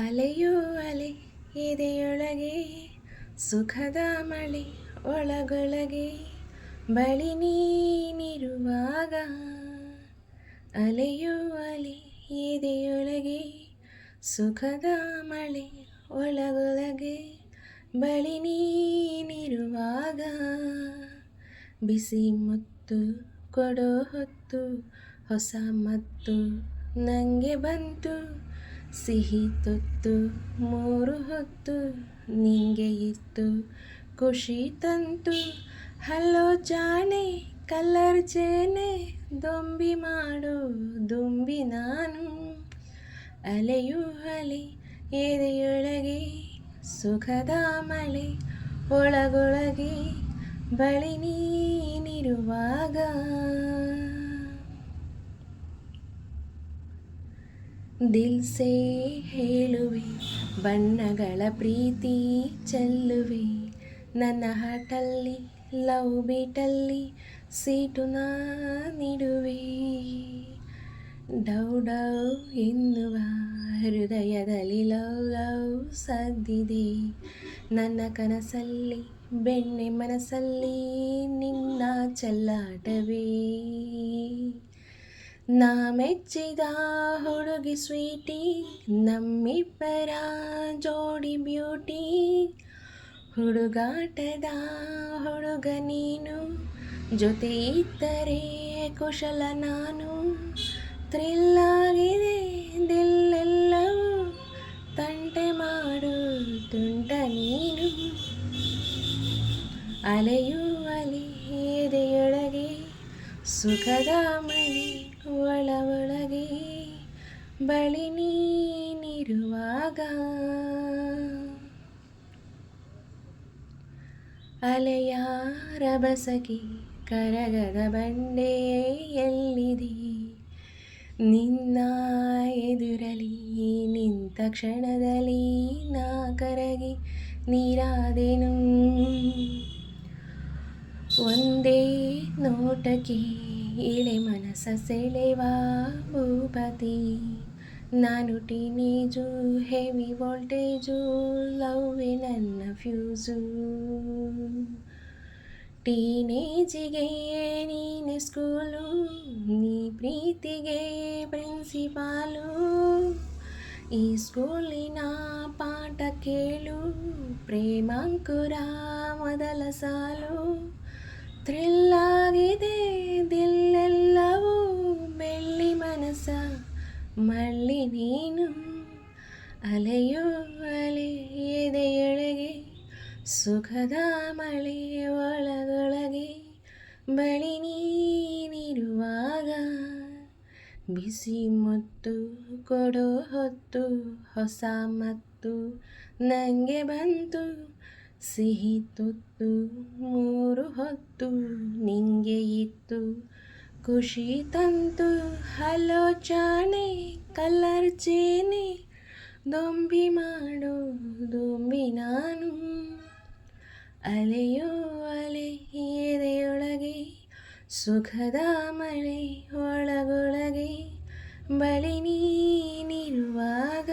ಅಲೆಯೋ ಅಲೆ ಎದೆಯೊಳಗೆ ಸುಖದ ಮಳೆ ಒಳಗೊಳಗೆ ಬಳಿ ನೀನಿರುವಾಗ. ಅಲೆಯೋ ಅಲೆ ಎದೆಯೊಳಗೆ ಸುಖದ ಮಳೆ ಒಳಗೊಳಗೆ ಬಳಿ ನೀನಿರುವಾಗ. ಬಿಸಿ ಮುತ್ತು ಕೊಡೋ ಹೊತ್ತು ಹೊಸ ಮತ್ತು ನನಗೆ ಬಂತು. ಸಿಹಿ ತುತ್ತು ಮೂರು ಹೊತ್ತು ನಿಂಗೆ ಇತ್ತು ಖುಷಿ ತಂತು. ಹಲೋ ಜಾಣೆ ಕಲರ್ ಚೇನೆ ದೊಂಬಿ ಮಾಡೋ ದುಂಬಿ ನಾನು. ಅಲೆಯು ಅಲೆ ಎದೆಯೊಳಗೆ ಸುಖದ ಮಳೆ ಒಳಗೊಳಗೆ ಬಳಿ ನೀನಿರುವಾಗ. ದಿಲ್ಸೆ ಹೇಳುವೆ ಬಣ್ಣಗಳ ಪ್ರೀತಿ ಚೆಲ್ಲುವೆ. ನನ್ನ ಹಾಟಲ್ಲಿ ಲವ್ ಬೀಟಲ್ಲಿ ಸೀಟು ನೀಡುವೆ. ಡೌ ಡೌ ಎನ್ನುವ ಹೃದಯದಲ್ಲಿ ಲವ್ ಲವ್ ಸದ್ದಿದೆ. ನನ್ನ ಕನಸಲ್ಲಿ ಬೆಣ್ಣೆ ಮನಸ್ಸಲ್ಲಿ ನಿನ್ನ ಚೆಲ್ಲಾಟವೇ. ನಾ ಮೆಚ್ಚಿದ ಹುಡುಗಿ ಸ್ವೀಟಿ ನಮ್ಮಿಬ್ಬರ ಜೋಡಿ ಬ್ಯೂಟಿ. ಹುಡುಗಾಟದ ಹುಡುಗ ನೀನು ಜೊತೆ ಇದ್ದರೆ ಕುಶಲ ನಾನು. ಥ್ರಿಲ್ಲಾಗಿದೆ ದಿಲ್ಲೆಲ್ಲವೂ ತಂಟೆ ಮಾಡು ತುಂಟ ನೀನು. ಅಲೆಯು ಅಲೆ ಎದೆಯೊಳಗೆ ಸುಖದ ಮಳೆ ಒಳಗೆ ಬಳಿ ನೀನಿರುವಾಗ. ಅಲೆಯ ರಭಸಕ್ಕೆ ಕರಗದ ಬಂಡೆ ಎಲ್ಲಿದೆ. ನಿನ್ನ ಎದುರಲಿ ನಿಂತ ಕ್ಷಣದಲ್ಲಿ ನಾ ಕರಗಿ ನೀರಾದೆನು. ಒಂದೇ ನೋಟಕ್ಕೆ ಇಳೆ ಮನಸ ಸೆಳೆವ ಭೂಪತಿ. ನಾನು ಟೀನೇಜು ಹೆವಿ ವೋಲ್ಟೇಜು ಲವ್ವೇ ನನ್ನ ಫ್ಯೂಸು. ಟೀನೇಜಿಗೆ ನೀನೆ ಸ್ಕೂಲು ನೀ ಪ್ರೀತಿಗೆ ಪ್ರಿನ್ಸಿಪಾಲು. ಈ ಸ್ಕೂಲಿನ ಪಾಠ ಕೇಳು ಪ್ರೇಮಾಂಕುರ ಮೊದಲ ಸಾಲು. ಥ್ರಿಲ್ಲಾಗಿದೆ ದಿಲ್ಲೆಲ್ಲವೂ ಬೆಳ್ಳಿ ಮನಸ ಮಳ್ಳಿ ನೀನು. ಅಲೆಯೋ ಅಲೆ ಎದೆಯೊಳಗೆ ಸುಖದ ಮಳೆ ಒಳಗೊಳಗೆ ಬಳಿ ನೀನಿರುವಾಗ. ಬಿಸಿ ಮುತ್ತು ಕೊಡೋ ಹೊತ್ತು ಹೊಸ ಮತ್ತು ನನಗೆ ಬಂತು. ಸಿಹಿ ತುತ್ತು ಮೂರು ಹೊತ್ತು ನಿಂಗೆ ಇತ್ತು ಖುಷಿ ತಂತು. ಹಲೋ ಜಾಣೆ ಕಲರ್ ಚೇನೆ ದೊಂಬಿ ಮಾಡೋ ದುಂಬಿ ನಾನು. ಅಲೆಯೋ ಅಲೆ ಎದೆಯೊಳಗೆ ಸುಖದ ಮಳೆ ಒಳಗೊಳಗೆ ಬಳಿ ನೀನಿರುವಾಗ.